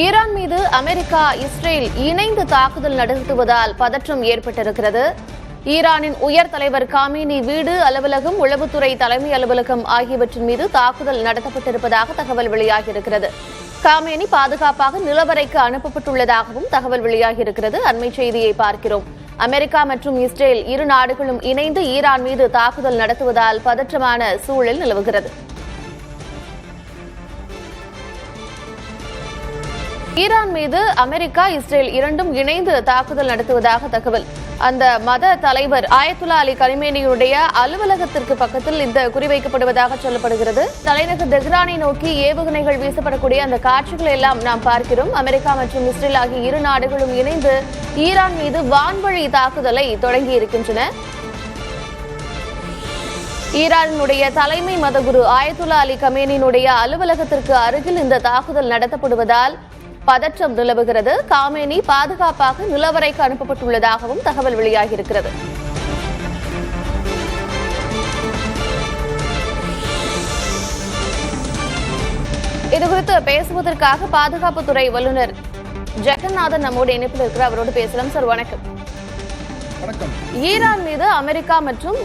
Iran மீது America, Israel இணைந்து தாக்குதல் நடத்துவதால் பதற்றம் ஏற்பட்டிருக்கிறது. ஈரானின் உயர் தலைவர் காமேனி வீடு, அலுவலகம், உளவுத்துறை தலைமை அலுவலகம் ஆகியவற்றின் மீது தாக்குதல் நடத்தப்பட்டிருப்பதாக தகவல் வெளியாகியிருக்கிறது. காமேனி பாதுகாப்பாக நிலவரைக்கு அனுப்பப்பட்டுள்ளதாகவும் தகவல் வெளியாகியிருக்கிறது. அண்மை செய்தியை பார்க்கிறோம். அமெரிக்கா மற்றும் இஸ்ரேல் இரு நாடுகளும் இணைந்து ஈரான் மீது தாக்குதல் நடத்துவதால் பதற்றமான சூழல் நிலவுகிறது. ஈரான் மீது அமெரிக்கா, இஸ்ரேல் இரண்டும் இணைந்து தாக்குதல் நடத்துவதாக தகவல். அந்த மத தலைவர் ஆயத்துல்லா அலி கரிமேனியுடைய அலுவலகத்திற்கு பக்கத்தில் இந்த குறிவைக்கப்படுவதாக சொல்லப்படுகிறது. தலைநகர் தெஹ்ரானை நோக்கி ஏவுகணைகள் வீசப்படக்கூடிய அந்த காட்சிகளை எல்லாம் நாம் பார்க்கிறோம். அமெரிக்கா மற்றும் இஸ்ரேல் ஆகிய இரு நாடுகளும் இணைந்து ஈரான் மீது வான்வழி தாக்குதலை தொடங்கி இருக்கின்றன. ஈரானுடைய தலைமை மதகுரு ஆயத்துல்லா அலி கமேனியினுடைய அலுவலகத்திற்கு அருகில் இந்த தாக்குதல் நடத்தப்படுவதால் பதற்றம் நிலவுகிறது. காமேனி பாதுகாப்பாக நிலவரைக்கு அனுப்பப்பட்டுள்ளதாகவும் தகவல் வெளியாகியிருக்கிறது. இதுகுறித்து பேசுவதற்காக பாதுகாப்புத்துறை வல்லுநர் ஜெகநாதன் நம்மோடு இணைப்பில் இருக்கிறார். அவரோடு பேசலாம். சார், வணக்கம். ஈரான் மீது அமெரிக்கா மற்றும்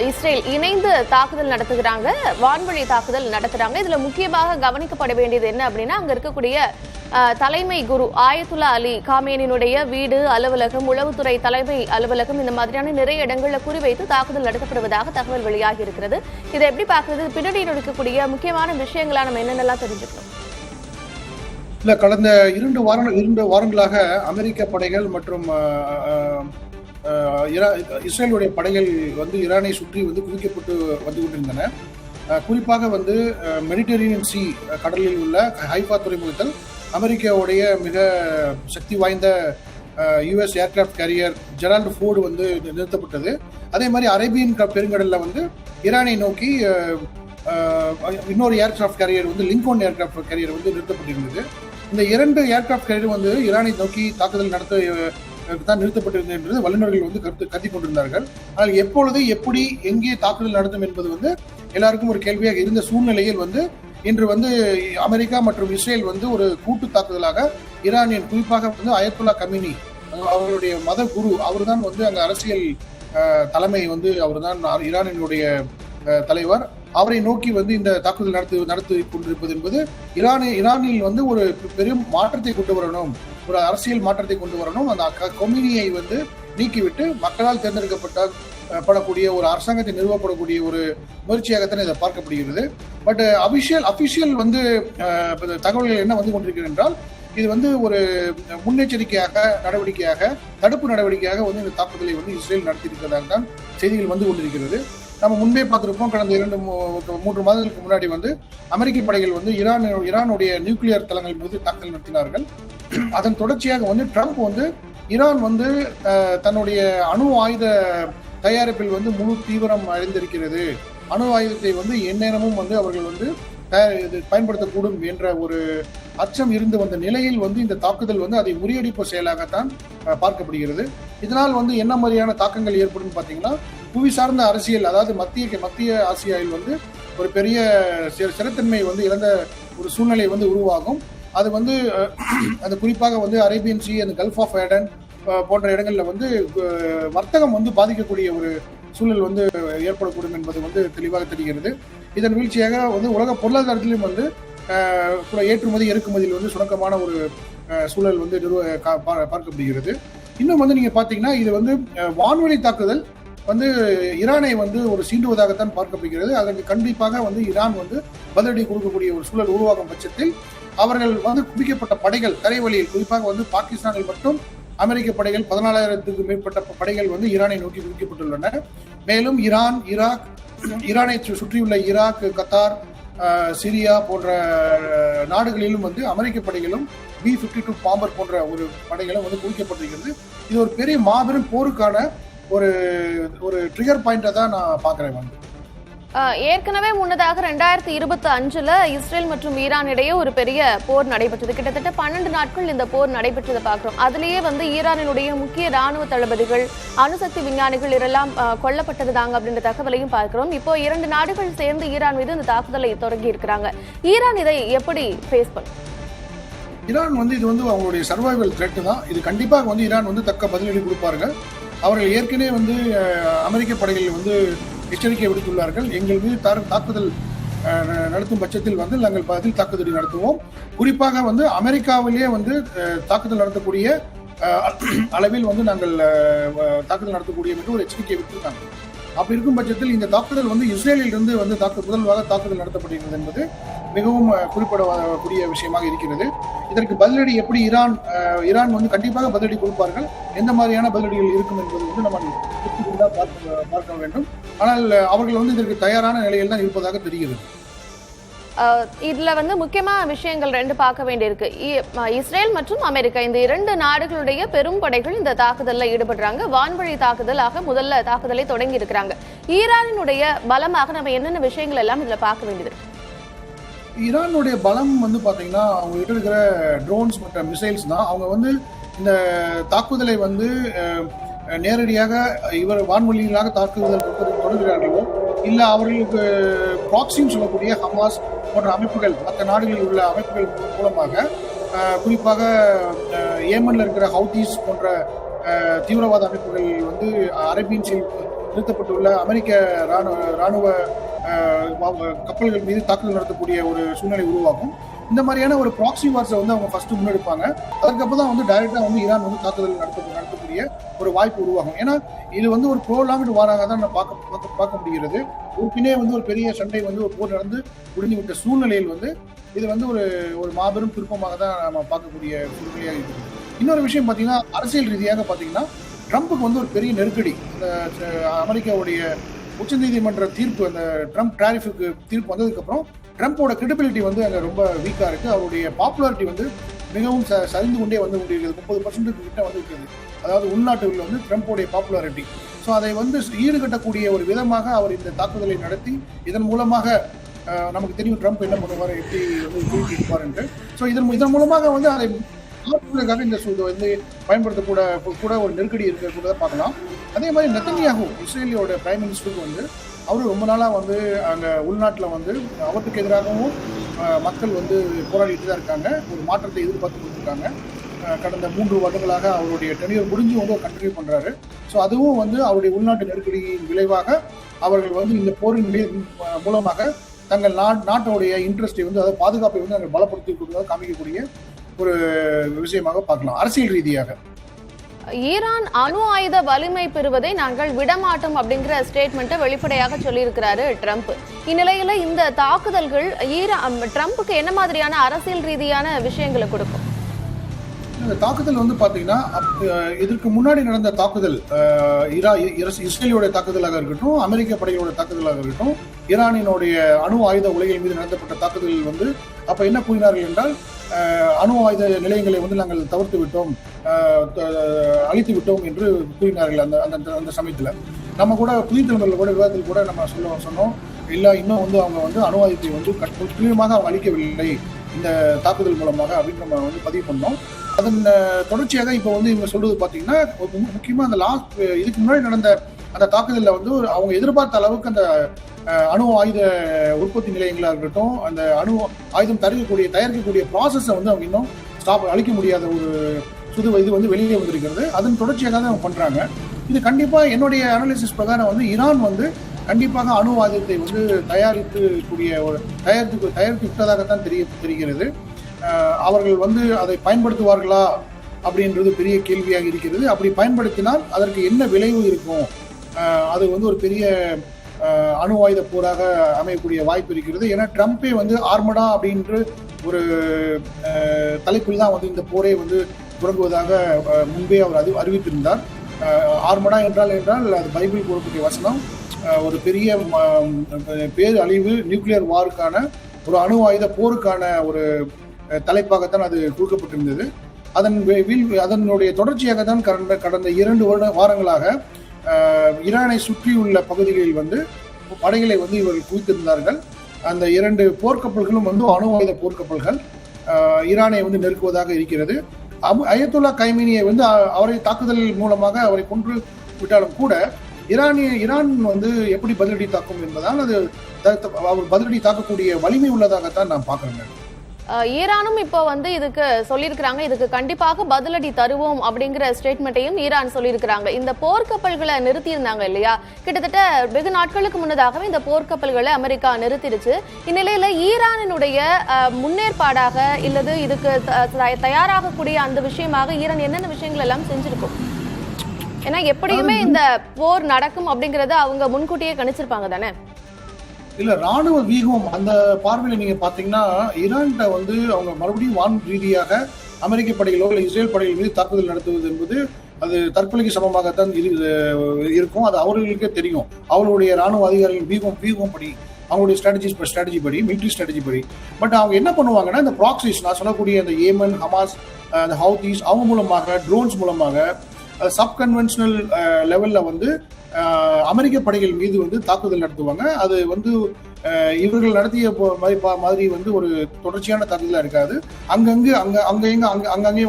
இஸ்ரேல் இணைந்து தாக்குதல் நடத்துகிறாங்க, வான்வழி தாக்குதல் நடத்துறாங்க. இதுல முக்கியமாக கவனிக்கப்பட வேண்டியது என்ன அப்படின்னா, அங்க இருக்கக்கூடிய தலைமை குரு ஆயத்துல்லா அலி காமேனியினுடைய வீடு, அலுவலகம், உளவுத்துறை தலைமை அலுவலகம், இந்த மாதிரியான நிறைய இடங்கள்ல குறிவைத்து தாக்குதல் நடத்தப்படுவதாக தகவல் வெளியாகி இருக்கிறது. இதை எப்படி பார்க்கறது? பின்னணியில் இருக்கக்கூடிய முக்கியமான விஷயங்களா நம்ம என்னென்னலாம் தெரிஞ்சுக்கணும்? இல்ல, கடந்த இரண்டு வாரங்களாக அமெரிக்க படைகள் மற்றும் இஸ்ரேலுடைய படைகள் ஈரானை சுற்றி குவிக்கப்பட்டு வந்து கொண்டிருந்தன. குறிப்பாக மெடிட்டரேனியன் சி கடலில் உள்ள ஹைஃபா துறைமுகத்தில் அமெரிக்காவுடைய மிக சக்தி வாய்ந்த US aircraft carrier Gerald Ford நிறுத்தப்பட்டது. அதே மாதிரி அரேபியன் பெருங்கடலில் ஈரானை நோக்கி இன்னொரு aircraft carrier Lincoln aircraft carrier நிறுத்தப்பட்டிருந்தது. இந்த இரண்டு ஏர்கிராஃப்ட் கேரியர் ஈரானை நோக்கி தாக்குதல் நடத்த தான் நிறுத்தப்பட்டிருந்தது என்று வல்லுநர்கள் கருதி கொண்டிருந்தார்கள். ஆனால் எப்பொழுது, எப்படி, எங்கே தாக்குதல் நடத்தும் என்பது எல்லாருக்கும் ஒரு கேள்வியாக இருந்த சூழ்நிலையில் இன்று அமெரிக்கா மற்றும் இஸ்ரேல் ஒரு கூட்டு தாக்குதலாக ஈரானியன், குறிப்பாக அயத்துல்லா கமேனி அவர்களுடைய மத குரு, அவர் தான் அங்க அரசியல் தலைமை, அவர் தான் ஈரானினுடைய தலைவர். அவரை நோக்கி இந்த தாக்குதல் நடத்தி கொண்டிருப்பது என்பது ஈரானில் ஒரு பெரும் மாற்றத்தை கொண்டு வரணும், ஒரு அரசியல் மாற்றத்தை கொண்டு வரணும். அந்த கொமினியை நீக்கிவிட்டு மக்களால் தேர்ந்தெடுக்கப்படக்கூடிய ஒரு அரசாங்கத்தை நிறுவப்படக்கூடிய ஒரு முயற்சியாகத்தான் இதை பார்க்கப்படுகிறது. பட் அபிஷியல் தகவல்கள் என்ன கொண்டிருக்கிறது என்றால், இது ஒரு முன்னெச்சரிக்கையாக நடவடிக்கையாக, தடுப்பு நடவடிக்கையாக இந்த தாக்குதலை இஸ்ரேல் நடத்தியிருக்கிறதாக தான் செய்திகள் கொண்டிருக்கிறது. நம்ம முன்பே பார்த்திருப்போம். கடந்த 2-3 மாதங்களுக்கு முன்னாடி அமெரிக்க படைகள் ஈரானுடைய நியூக்ளியர் தளங்கள் மீது தாக்குதல் நடத்தினார்கள். அதன் தொடர்ச்சியாக ட்ரம்ப் ஈரான் தன்னுடைய அணு ஆயுத தயாரிப்பில் முழு தீவிரம் அடைந்திருக்கிறது, அணு ஆயுதத்தை எந்நேரமும் அவர்கள் பயன்படுத்தக்கூடும் என்ற ஒரு அச்சம் இருந்து வந்த நிலையில் இந்த தாக்குதல் அதை முறியடிப்பு செயலாகத்தான் பார்க்கப்படுகிறது. இதனால் என்ன மாதிரியான தாக்கங்கள் ஏற்படும் பார்த்தீங்கன்னா, புவி சார்ந்த அரசியல், அதாவது மத்திய ஆசியாவில் ஒரு பெரிய ஸ்திரத்தன்மை இழந்த ஒரு சூழ்நிலை உருவாகும். அது அது குறிப்பாக அரேபியன் சி, அந்த கல்ஃப் ஆஃப் ஏடன் போன்ற இடங்கள்ல வர்த்தகம் பாதிக்கக்கூடிய ஒரு சூழல் ஏற்படக்கூடும் என்பது தெளிவாக தெரிகிறது. இதன் வீழ்ச்சியாக உலக பொருளாதாரத்திலும் ஏற்றுமதி இறக்குமதியில் சுணக்கமான ஒரு சூழல் பார்க்கப்படுகிறது. இன்னும் நீங்க பாத்தீங்கன்னா, இது வான்வழி தாக்குதல் ஈரானை ஒரு சீண்டுவதாகத்தான் பார்க்கப்படுகிறது. அதற்கு கண்டிப்பாக ஈரான் பதிலடி கொடுக்கக்கூடிய ஒரு சூழல் உருவாகும் பட்சத்தில் அவர்கள் குவிக்கப்பட்ட படைகள் தரைவழியில், குறிப்பாக பாகிஸ்தானில் மட்டும் அமெரிக்க படைகள் 14,000க்கும் மேற்பட்ட படைகள் ஈரானை நோக்கி குவிக்கப்பட்டுள்ளன. மேலும் ஈரானை சுற்றியுள்ள ஈராக், கத்தார், சிரியா போன்ற நாடுகளிலும் அமெரிக்க படைகளும் B-52 பாம்பர் போன்ற ஒரு படைகளும் குவிக்கப்பட்டிருக்கிறது. இது ஒரு பெரிய மாபெரும் போருக்கான ஒரு ட்ரிகர் பாயிண்டா தான் நான் பாக்குறேன். ஏற்கனவே முன்னதாக 2025 இஸ்ரேல் மற்றும் ஈரான் இடையே ஒரு பெரிய போர் நடைபெற்றது. கிட்டத்தட்ட 12 நாட்கள் இந்த போர் நடைபெற்றதை பார்க்கிறோம். அதிலேயே ஈரானினுடைய முக்கிய ராணுவ தளபதிகள், அணுசக்தி விஞ்ஞானிகள் இதெல்லாம் கொல்லப்பட்டதுதாங்க அப்படின்ற தகவலையும் பார்க்கிறோம். இப்போ 2 நாடுகள் சேர்ந்து ஈரான் மீது இந்த தாக்குதலை தொடங்கி இருக்கிறாங்க. ஈரான் இதை எப்படி ஃபேஸ் பண்ணும்? ஈரான் வந்து இது வந்து அவங்களுடைய சர்வைவல் த்ரெட் தான். இது கண்டிப்பாக வந்து ஈரான் வந்து தக்க பதிலடி கொடுப்பார்கள். அவர்கள் ஏற்கனவே வந்து அமெரிக்க படைகள் வந்து எச்சரிக்கை விடுத்துள்ளார்கள். எங்கள் மீது தாக்குதல் நடத்தும் பட்சத்தில் வந்து நாங்கள் பதில் தாக்குதல் நடத்துவோம். குறிப்பாக வந்து அமெரிக்காவிலேயே வந்து தாக்குதல் நடத்தக்கூடிய அளவில் வந்து நாங்கள் தாக்குதல் நடத்தக்கூடிய என்று ஒரு எச்சரிக்கை விட்டிருக்காங்க. அப்படி இருக்கும் பட்சத்தில் இந்த தாக்குதல் வந்து இஸ்ரேலில் இருந்து வந்து முதல்வாக தாக்குதல் நடத்தப்படுகிறது என்பது மிகவும் குறிப்பிடக்கூடிய விஷயமாக இருக்கிறது. இதற்கு பதிலடி எப்படி ஈரான் வந்து கண்டிப்பாக பதிலடி கொடுப்பார்கள். எந்த மாதிரியான பதிலடிகள் இருக்கும் என்பது வந்து நம்ம பார்க்க வேண்டும். ஆனால் அவர்கள் வந்து இதற்கு தயாரான நிலையில் தான் இருப்பதாக தெரிகிறது. இதுல வந்து முக்கியமான விஷயங்கள் ரெண்டு பார்க்க வேண்டியிருக்கு. இஸ்ரேல் மற்றும் அமெரிக்கா இந்த இரண்டு நாடுகளுடைய பெரும் படைகள் இந்த தாக்குதலில் ஈடுபடுறாங்க. வான்வழி தாக்குதலாக முதல்ல தாக்குதலை தொடங்கி இருக்கிறாங்க. ஈரானினுடைய பலமாக நம்ம என்னென்ன விஷயங்கள் எல்லாம் இதுல பார்க்க வேண்டியது இருக்கு? ஈரானுடைய பலம் வந்து பாத்தீங்கன்னா அவங்க கிட்ட இருக்கிற ட்ரோன்ஸ் மற்றும் மிசைல்ஸ் தான். அவங்க வந்து இந்த தாக்குதலை வந்து நேரடியாக வான்வழியிலாக தாக்குதல் தொடர்கிறார்களோ இல்ல அவர்களுக்கு ப்ராக்சின்னு சொல்லக்கூடிய ஹமாஸ் போன்ற அமைப்புகள் மற்ற நாடுகளில் உள்ள அமைப்புகள் மூலமாக குறிப்பாக ஏமன்ல இருக்கிற ஹவுதீஸ் போன்ற தீவிரவாத அமைப்புகள் வந்து அரேபியன் சீல் நிறுத்தப்பட்டுள்ள அமெரிக்க ராணுவ கப்பல்கள் மீது தாக்குதல் நடத்தக்கூடிய ஒரு சூழ்நிலை உருவாகும். இந்த மாதிரியான ஒரு ப்ராக்சி வார்ஸை வந்து அவங்க ஃபர்ஸ்ட் முன்னெடுப்பாங்க. அதுக்கப்புறம் தான் வந்து டைரக்டா வந்து ஈரான் வந்து தாக்குதல் நடத்தக்கூடிய ஒரு வாய்ப்பு உருவாகும். ஏன்னா இது வந்து ஒரு ப்ரோலாங்டு வாராக தான் பார்க்க முடிகிறது. பின்னே வந்து ஒரு பெரிய சண்டை வந்து ஒரு போர் நடந்து முடிந்து விட்ட சூழ்நிலையில் வந்து இது வந்து ஒரு மாபெரும் திருப்பமாக தான் நம்ம பார்க்கக்கூடிய சூழ்நிலையாக இருக்குது. இன்னொரு விஷயம் பார்த்தீங்கன்னா அரசியல் ரீதியாக பார்த்தீங்கன்னா ட்ரம்ப்புக்கு வந்து ஒரு பெரிய நெருக்கடி. இந்த அமெரிக்காவுடைய உச்சநீதிமன்ற தீர்ப்பு, அந்த ட்ரம்ப் டாரிஃபுக்கு தீர்ப்பு வந்ததுக்கப்புறம் ட்ரம்ப்போட கிரெடிபிலிட்டி வந்து அங்கே ரொம்ப வீக்காக இருக்குது. அவருடைய பாப்புலாரிட்டி வந்து மிகவும் சரிந்து கொண்டே வந்து கொண்டிருக்கிறது. 30% கிட்ட வந்து இருக்கிறது. அதாவது உள்நாட்டுகளில் வந்து ட்ரம்ப்போடைய பாப்புலாரிட்டி. ஸோ அதை வந்து ஈடுகட்டக்கூடிய ஒரு விதமாக அவர் இந்த தாக்குதலை நடத்தி இதன் மூலமாக நமக்கு தெரியும் ட்ரம்ப் என்ன பண்ணுவார், எப்படி வந்து இருப்பார் என்று. ஸோ இதன் மூலமாக வந்து அதை இந்த பயன்படுத்தக்கூட ஒரு நெருக்கடி இருக்கக்கூட பார்க்கலாம். அதே மாதிரி நெத்தன்யாஹூ இஸ்ரேலியோட பிரைம் மினிஸ்டருக்கு வந்து அவரு ரொம்ப நாளா வந்து அங்க உள்நாட்டில் வந்து அவருக்கு எதிராகவும் மக்கள் வந்து போராடிட்டு தான் இருக்காங்க. ஒரு மாற்றத்தை எதிர்பார்த்து கொடுத்துருக்காங்க. கடந்த 3 வருடங்களாக அவருடைய டெனியூர் முடிஞ்சு வந்து கண்டினியூ பண்றாரு. ஸோ அதுவும் வந்து அவருடைய உள்நாட்டு நெருக்கடியின் விளைவாக அவர்கள் வந்து இந்த போரின் மூலமாக தங்கள் நாட்டோடைய இன்ட்ரெஸ்டை வந்து அதாவது பாதுகாப்பை வந்து அங்கே பலப்படுத்தி கொடுத்ததாக காமிக்கக்கூடிய ஒரு விஷயமாக பார்க்கலாம் அரசியல் ரீதியாக. ஈரான் அணு ஆயுத வலிமை பெறுவதை நாங்கள் விடமாட்டோம் அப்படிங்கிற ஸ்டேட்மெண்ட்டை வெளிப்படையாக சொல்லியிருக்கிறாரு ட்ரம்ப். இந்நிலையில இந்த தாக்குதல்கள் ட்ரம்ப்புக்கு என்ன மாதிரியான அரசியல் ரீதியான விஷயங்களை கொடுக்கும்? இந்த தாக்குதல் வந்து பாத்தீங்கன்னா இதற்கு முன்னாடி நடந்த தாக்குதல் இஸ்ரேலியோட தாக்குதலாக இருக்கட்டும், அமெரிக்க படைகளோட தாக்குதலாக இருக்கட்டும், ஈரானினுடைய அணு ஆயுத உலைகள் மீது நடத்தப்பட்ட தாக்குதல் வந்து அப்ப என்ன கூறினார்கள் என்றால் அணு ஆயுத நிலையங்களை வந்து நாங்கள் தவிர்த்து விட்டோம், அழித்து விட்டோம் என்று கூறினார்கள். அந்த சமயத்துல நம்ம கூட புதிய தலைமுறையில் கூட விவாதத்தில் கூட நம்ம சொன்னோம் இல்ல இன்னும் வந்து அவங்க வந்து அணு ஆயுதத்தை வந்து துல்லியமாக அவங்க அழிக்கவில்லை இந்த தாக்குதல் மூலமாக அப்படின்னு நம்ம வந்து பதிவு பண்ணோம். அதன் தொடர்ச்சியாக இப்போ வந்து இவங்க சொல்றது பாத்தீங்கன்னா முக்கியமா அந்த இதுக்கு முன்னாடி நடந்த அந்த தாக்குதலில் வந்து அவங்க எதிர்பார்த்த அளவுக்கு அந்த அணு ஆயுத உற்பத்தி நிலையங்களாக இருக்கட்டும், அந்த அணு ஆயுதம் தயாரிக்கக்கூடிய ப்ராசஸை வந்து அவங்க இன்னும் அழிக்க முடியாத ஒரு இது வந்து வெளியே வந்திருக்கிறது. அதன் தொடர்ச்சியாக தான் அவங்க பண்றாங்க. இது கண்டிப்பா என்னுடைய அனாலிசிஸ் பிரகாரம் வந்து ஈரான் வந்து கண்டிப்பாக அணு ஆயுதத்தை வந்து தயாரித்து விட்டதாகத்தான் தெரிகிறது. அவர்கள் வந்து அதை பயன்படுத்துவார்களா அப்படின்றது பெரிய கேள்வியாக இருக்கிறது. அப்படி பயன்படுத்தினால் அதற்கு என்ன விளைவு இருக்கும், அது வந்து ஒரு பெரிய அணு ஆயுத போராக அமையக்கூடிய வாய்ப்பு இருக்கிறது. ஏன்னா ட்ரம்ப்பே வந்து ஆர்மடா அப்படின்ற ஒரு தலைப்பில் தான் வந்து இந்த போரை வந்து தொடங்குவதாக முன்பே அவர் அறிவித்திருந்தார். ஆர்மடா என்றால் அது பைபிள் கூறக்கூடிய வசனம். ஒரு பெரிய பேர் அழிவு, நியூக்ளியர் வாருக்கான ஒரு அணு ஆயுத போருக்கான ஒரு தலைப்பாகத்தான் அது கொடுக்கப்பட்டிருந்தது. அதனுடைய தொடர்ச்சியாக தான் கடந்த 2 வாரங்களாக ஈரானை சுற்றியுள்ள பகுதிகளில் வந்து படைகளை வந்து இவர்கள் குவித்திருந்தார்கள். அந்த 2 போர்க்கப்பல்களும் வந்து அணு ஆயுத போர்க்கப்பல்கள் ஈரானை வந்து நெருக்குவதாக இருக்கிறது. அயத்துல்லா கைமீனியை வந்து அவரை தாக்குதல் மூலமாக அவரை கொன்று விட்டாலும் கூட ஈரான் வந்து எப்படி பதிலடி தாக்கும் என்பதால் அது அவர் பதிலடி தாக்கக்கூடிய வலிமை உள்ளதாகத்தான் நான் பார்க்கிறேன். ஈரானும் இப்போ வந்து இதுக்கு சொல்லியிருக்கிறாங்க, இதுக்கு கண்டிப்பாக பதிலடி தருவோம் அப்படிங்கிற ஸ்டேட்மெண்ட்டையும் ஈரான் சொல்லியிருக்கிறாங்க. இந்த போர்க்கப்பல்களை நிறுத்தி இருந்தாங்க இல்லையா, கிட்டத்தட்ட வெகு நாட்களுக்கு முன்னதாகவே இந்த போர்க்கப்பல்களை அமெரிக்கா நிறுத்திடுச்சு. இந்நிலையில ஈரானினுடைய முன்னேற்பாடாக இல்லது இதுக்கு தயாராகக்கூடிய அந்த விஷயமாக ஈரான் என்னென்ன விஷயங்கள் எல்லாம் செஞ்சிருக்கும்? ஏன்னா எப்படியுமே இந்த போர் நடக்கும் அப்படிங்கறத அவங்க முன்கூட்டியே கணிச்சிருப்பாங்க தானே? இல்ல, ராணுவ வீகம் அந்த பார்வையில நீங்க பாத்தீங்கன்னா ஈரான்கிட்ட வந்து அவங்க மறுபடியும் வான் ரீதியாக அமெரிக்க படைகளோ இல்ல இஸ்ரேல் படைகள் மீது தாக்குதல் நடத்துவது என்பது அது தற்கொலைக்கு சமமாகத்தான் இருக்கும். அது அவர்களுக்கே தெரியும். அவர்களுடைய ராணுவ அதிகாரிகள் வீகம் படி, அவங்களுடைய ஸ்ட்ராட்டஜி படி, மிலிட்டரி ஸ்ட்ராட்டஜி படி. பட் அவங்க என்ன பண்ணுவாங்கன்னா, இந்த ப்ராக்சிஸ் நான் சொல்லக்கூடிய அந்த ஏமன், ஹமாஸ், அந்த ஹவுதீஸ் அவங்க மூலமாக, ட்ரோன்ஸ் மூலமாக சப் கன்வென்ஷனல் லெவல்ல வந்து அமெரிக்க படைகள் மீது வந்து தாக்குதல் நடத்துவாங்க. அது வந்து இவர்கள் நடத்திய மாதிரி வந்து ஒரு தொடர்ச்சியான தாக்குதலா இருக்காது. அங்கங்கே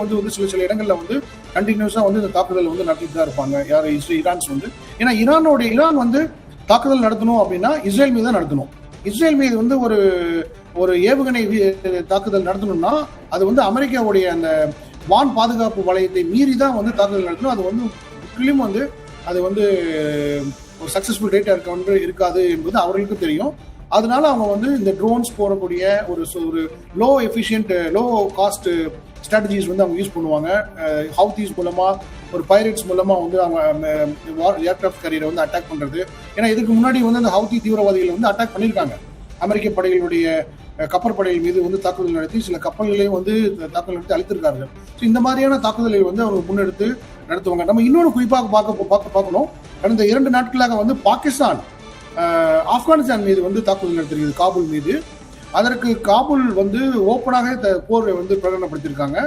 வந்து சில இடங்கள்ல வந்து கண்டினியூஸா வந்து இந்த தாக்குதல் வந்து நடத்திட்டு தான் இருப்பாங்க. யார் ஈரான்ஸ் வந்து, ஏன்னா ஈரான் வந்து தாக்குதல் நடத்தணும் அப்படின்னா இஸ்ரேல் மீது தான் நடத்தணும். இஸ்ரேல் மீது வந்து ஒரு ஏவுகணை தாக்குதல் நடத்தணும்னா அது வந்து அமெரிக்காவுடைய அந்த வான் பாதுகாப்பு வளையத்தை மீறி தான் வந்து தாக்குதல் நடத்தணும். அது வந்து முற்றிலும் வந்து அது வந்து ஒரு சக்சஸ்ஃபுல் ரேட்டா இருக்காது என்பது அவர்களுக்கு தெரியும். அதனால அவங்க வந்து இந்த ட்ரோன்ஸ் போடக்கூடிய ஒரு low efficient, low cost strategies வந்து அவங்க யூஸ் பண்ணுவாங்க. ஹவுதீஸ் மூலமா, ஒரு பைரேட்ஸ் மூலமா வந்து அவங்க ஏர்கிராஃப்ட் கேரியரை வந்து அட்டாக் பண்றது. ஏன்னா இதுக்கு முன்னாடி வந்து அந்த ஹவுதி தீவிரவாதிகள் வந்து அட்டாக் பண்ணியிருக்காங்க. அமெரிக்க படைகளுடைய கப்பற்படைகள் மீது வந்து தாக்குதல் நடத்தி சில கப்பல்களையும் வந்து தாக்குதல் நடத்தி அழித்திருக்கார்கள். ஸோ இந்த மாதிரியான தாக்குதலை வந்து அவங்க முன்னெடுத்து நடத்துவாங்க. நம்ம இன்னொரு குறிப்பாக பார்க்கணும். கடந்த 2 நாட்களாக வந்து பாகிஸ்தான் ஆப்கானிஸ்தான் மீது வந்து தாக்குதல் நடத்திருக்கிறது, காபூல் மீது. அதற்கு காபூல் வந்து ஓப்பனாக போரை வந்து பிரகடனப்படுத்தியிருக்காங்க.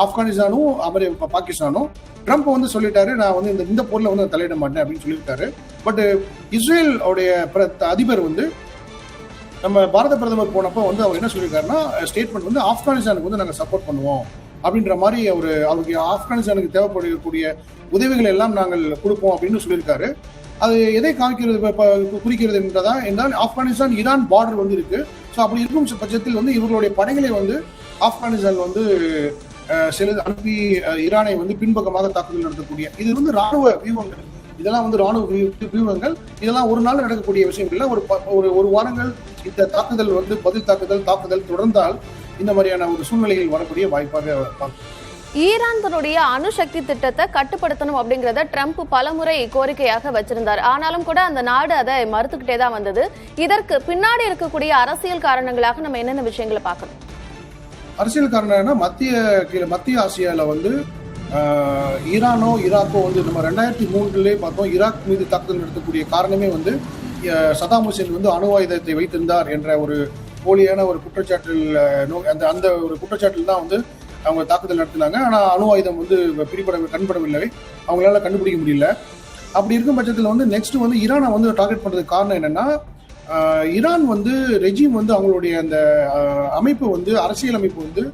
ஆப்கானிஸ்தானும் பாகிஸ்தானும். ட்ரம்ப் வந்து சொல்லிட்டாரு, நான் வந்து இந்த போர்ல வந்து தலையிட மாட்டேன் அப்படின்னு சொல்லியிருக்காரு. பட் இஸ்ரேல் உடைய அதிபர் வந்து நம்ம பாரத பிரதமர் போனப்போ வந்து அவர் என்ன சொல்லியிருக்காருன்னா, ஸ்டேட்மெண்ட் வந்து ஆப்கானிஸ்தானுக்கு வந்து நாங்கள் சப்போர்ட் பண்ணுவோம் அப்படின்ற மாதிரி அவருக்கு ஆப்கானிஸ்தானுக்கு தேவைப்படக்கூடிய உதவிகளை எல்லாம் நாங்கள் கொடுப்போம் அப்படின்னு சொல்லியிருக்காரு. அது எதை குறிக்கிறது என்றால் ஆப்கானிஸ்தான் ஈரான் பார்டர் வந்து இருக்கு. ஸோ அப்படி இருக்கும் பட்சத்தில் வந்து இவர்களுடைய படைகளை வந்து ஆப்கானிஸ்தான் வந்து அனுப்பி ஈரானை வந்து பின்பக்கமாக தாக்குதல் நடத்தக்கூடிய இது வந்து ராணுவ வியூகங்கள். இதெல்லாம் வந்து ராணுவ வியூகங்கள். இதெல்லாம் ஒரு நாள் நடக்கக்கூடிய விஷயம் இல்லை. ஒரு வாரங்கள் இந்த தாக்குதல் வந்து பதில் தாக்குதல் தொடர்ந்தால் இந்த மாதிரியான ஒரு சூழ்நிலைகள் வரக்கூடிய வாய்ப்பாக. ஈரான் தன்னுடைய அணுசக்தி திட்டத்தை கட்டுப்படுத்தணும் அப்படிங்கறத ட்ரம்ப் பலமுறை கோரிக்கையாக வச்சிருந்தார். ஆனாலும் கூட அந்த நாடு அதை மறுத்துக்கிட்டே தான் வந்தது. இதற்கு பின்னாடி இருக்கக்கூடிய அரசியல் காரணங்களாக நம்ம என்னென்ன விஷயங்களை பார்க்கணும்? அரசியல் காரணம் மத்திய ஆசியால வந்து ஈரானோ ஈராக்கோ வந்து நம்ம 2003 பார்த்தோம். ஈராக் மீது தாக்குதல் நடத்தக்கூடிய காரணமே வந்து சதாம் ஹுசேன் வந்து அணு ஆயுதத்தை வைத்திருந்தார் என்ற ஒரு போலியான ஒரு குற்றச்சாட்டில் அந்த ஒரு குற்றச்சாட்டில் தான் வந்து அவங்க தாக்குதல் நடத்தினாங்க. ஆனால் அணு ஆயுதம் வந்து கண்படவில்லை, அவங்களால கண்டுபிடிக்க முடியல. அப்படி இருக்கும் பட்சத்தில் வந்து நெக்ஸ்ட் வந்து ஈரானை வந்து டார்கெட் பண்றதுக்கு காரணம் என்னன்னா, ஈரான் வந்து ரெஜிம் வந்து அவங்களுடைய அந்த அமைப்பு வந்து அரசியல் அமைப்பு வந்து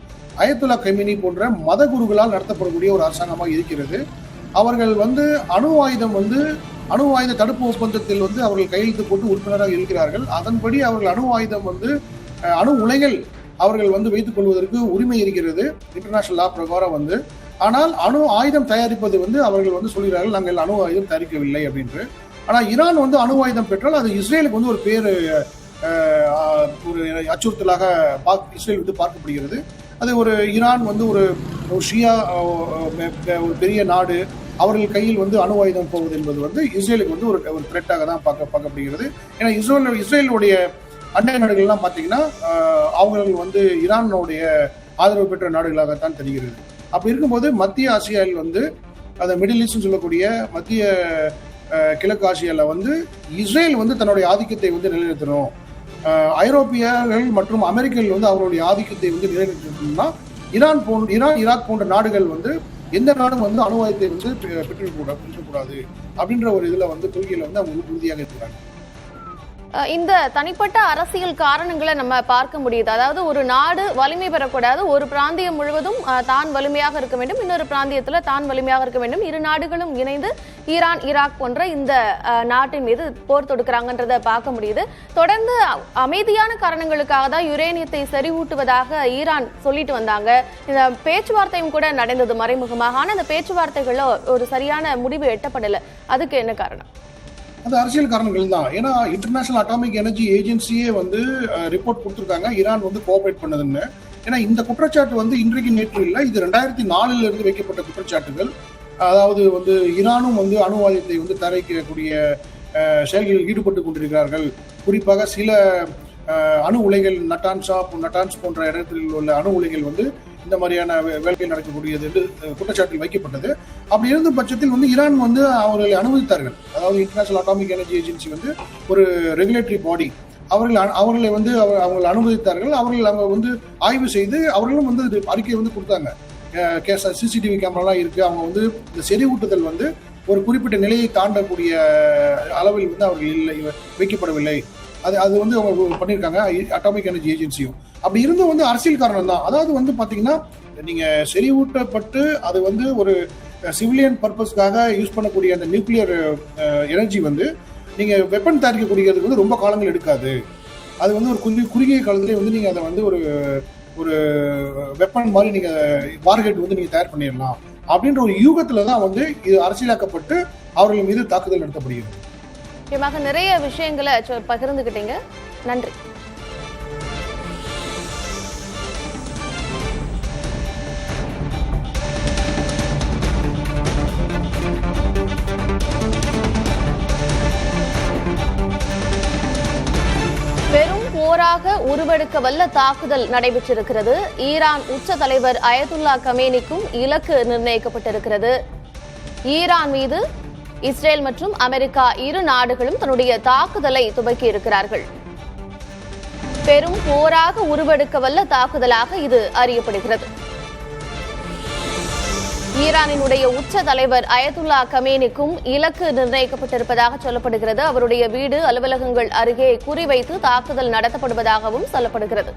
அயத்துல்லா கமீனி போன்ற மத குருக்களால் நடத்தப்படக்கூடிய ஒரு அரசாங்கமாக இருக்கிறது. அவர்கள் வந்து அணு ஆயுத தடுப்பு ஒப்பந்தத்தில் வந்து அவர்கள் கையெழுத்து போட்டு உறுப்பினராக இருக்கிறார்கள். அதன்படி அவர்கள் அணு உலைகள் அவர்கள் வந்து வைத்துக் கொள்வதற்கு உரிமை இருக்கிறது இன்டர்நேஷனல் லா பிரகாரம் வந்து. ஆனால் அணு ஆயுதம் தயாரிப்பது வந்து அவர்கள் வந்து சொல்கிறார்கள், நாங்கள் அணு ஆயுதம் தயாரிக்கவில்லை அப்படின்று. ஆனால் ஈரான் வந்து அணு ஆயுதம் பெற்றால் அது இஸ்ரேலுக்கு வந்து ஒரு அச்சுறுத்தலாக இஸ்ரேல் வந்து பார்க்கப்படுகிறது. அது ஈரான் வந்து ஒரு ஷியா ஒரு பெரிய நாடு, அவர்கள் கையில் வந்து அணு ஆயுதம் போவது என்பது வந்து இஸ்ரேலுக்கு வந்து ஒரு த்ரெட்டாக தான் பார்க்கப்படுகிறது. ஏன்னா இஸ்ரேலுடைய அண்டை நாடுகள்லாம் பார்த்தீங்கன்னா அவர்கள் வந்து ஈரானுடைய ஆதரவு பெற்ற நாடுகளாகத்தான் தெரிகிறது. அப்படி இருக்கும்போது மத்திய ஆசியாவில் வந்து அந்த மிடில் ஈஸ்ட்னு சொல்லக்கூடிய மத்திய கிழக்கு ஆசியாவில் வந்து இஸ்ரேல் வந்து தன்னுடைய ஆதிக்கத்தை வந்து நிலைநிறுத்தணும், ஐரோப்பியர்கள் மற்றும் அமெரிக்கர்கள் வந்து அவர்களுடைய ஆதிக்கத்தை வந்து நிலைநிறுத்தணும்னா ஈராக் போன்ற நாடுகள் வந்து எந்த நாடும் வந்து அணு ஆயுதத்தை வந்து பெற்றுக்கூடாது அப்படின்ற ஒரு இதுல வந்து கொள்கையில வந்து அவங்க உறுதியாக இருக்கிறாங்க. இந்த தனிப்பட்ட அரசியல் காரணங்களை நம்ம பார்க்க முடியுது. அதாவது ஒரு நாடு வலிமை பெறக்கூடாது, ஒரு பிராந்தியம் முழுவதும் தான் வலிமையாக இருக்க வேண்டும், இன்னொரு பிராந்தியத்தில் தான் வலிமையாக இருக்க வேண்டும். இரு நாடுகளும் இணைந்து ஈரான் ஈராக் போன்ற இந்த நாட்டின் மீது போர் தொடுக்கிறாங்கன்றதை பார்க்க முடியுது. தொடர்ந்து அமைதியான காரணங்களுக்காக தான் யுரேனியத்தை செறிவூட்டுவதாக ஈரான் சொல்லிட்டு வந்தாங்க. இந்த பேச்சுவார்த்தையும் கூட நடந்தது மறைமுகமாக. ஆனால் அந்த பேச்சுவார்த்தைகள்ல ஒரு சரியான முடிவு எட்டப்படலை. அதுக்கு என்ன காரணம்? அது அரசியல் காரணங்கள் தான். ஏன்னா இன்டர்நேஷனல் அட்டாமிக் எனர்ஜி ஏஜென்சியே வந்து ரிப்போர்ட் கொடுத்துருக்காங்க ஈரான் வந்து கோஆபரேட் பண்ணதுன்னு. ஏன்னா இந்த குற்றச்சாட்டு வந்து இன்றைக்கு நேற்று இல்லை, இது 2004 இருந்து வைக்கப்பட்ட குற்றச்சாட்டுகள். அதாவது வந்து ஈரானும் வந்து அணு ஆயுதத்தை வந்து தயாரிக்கக்கூடிய செயல்களில் ஈடுபட்டு கொண்டிருக்கிறார்கள். குறிப்பாக சில அணு உலைகள் நட்டான்ஸ் போன்ற இடத்தில் உள்ள அணு உலைகள் வந்து இந்த மாதிரியான வேலைகள் நடக்கக்கூடியது என்று குற்றச்சாட்டில் வைக்கப்பட்டது. அப்படி இருந்த பட்சத்தில் வந்து ஈரான் வந்து அவர்களை அனுமதித்தார்கள். அதாவது இன்டர்நேஷனல் அட்டாமிக் எனர்ஜி ஏஜென்சி வந்து ஒரு ரெகுலேட்டரி பாடி, அவர்களை வந்து அவர்கள் அனுமதித்தார்கள். அவர்கள் அவங்க வந்து ஆய்வு செய்து அவர்களும் வந்து அறிக்கை வந்து கொடுத்தாங்க. சிசிடிவி கேமராலாம் இருக்கு, அவங்க வந்து இந்த செறிவூட்டுதல் வந்து ஒரு குறிப்பிட்ட நிலையை தாண்டக்கூடிய அளவில் வந்து அவர்கள் இல்லை வைக்கப்படவில்லை. அது வந்து அவங்க பண்ணியிருக்காங்க அட்டாமிக் எனர்ஜி ஏஜென்சியும். அப்படி இருந்தும் வந்து அரசியல் காரணம் தான். அதாவது வந்து பாத்தீங்கன்னா நீங்க செறிவூட்டப்பட்டு அது வந்து ஒரு சிவிலியன் பர்பஸ்க்காக யூஸ் பண்ணக்கூடிய அந்த நியூக்ளியர் எனர்ஜி வந்து நீங்க வெப்பன் தயாரிக்கக்கூடியதுக்கு வந்து ரொம்ப காலங்கள் எடுக்காது. அது வந்து ஒரு குறுகிய காலத்திலே வந்து நீங்க அதை வந்து ஒரு வெப்பன் மாதிரி நீங்க வார்ஹெட் வந்து நீங்க தயார் பண்ணிடலாம் அப்படின்ற ஒரு யூகத்துல தான் வந்து இது அரசியலாக்கப்பட்டு அவர்கள் மீது தாக்குதல் நடத்தப்படுகிறது. முக்கியமாக நிறைய விஷயங்களை பகிர்ந்துகிட்டீங்க. நன்றி. பெரும் போராக உருவெடுக்க வல்ல தாக்குதல் நடைபெற்றிருக்கிறது. ஈரான் உச்ச தலைவர் அயதுல்லா கமேனிக்கும் இலக்கு நிர்ணயிக்கப்பட்டிருக்கிறது. ஈரான் மீது இஸ்ரேல் மற்றும் அமெரிக்கா இரு நாடுகளும் தன்னுடைய தாக்குதலை துவக்கி இருக்கிறார்கள். பெரும் போராக உருவெடுக்க வல்ல தாக்குதலாக இது அறியப்படுகிறது. ஈரானினுடைய உச்ச தலைவர் அயதுல்லா கமேனிக்கும் இலக்கு நிர்ணயிக்கப்பட்டிருப்பதாக சொல்லப்படுகிறது. அவருடைய வீடு, அலுவலகங்கள் அருகே குறிவைத்து தாக்குதல் நடத்தப்படுவதாகவும் சொல்லப்படுகிறது.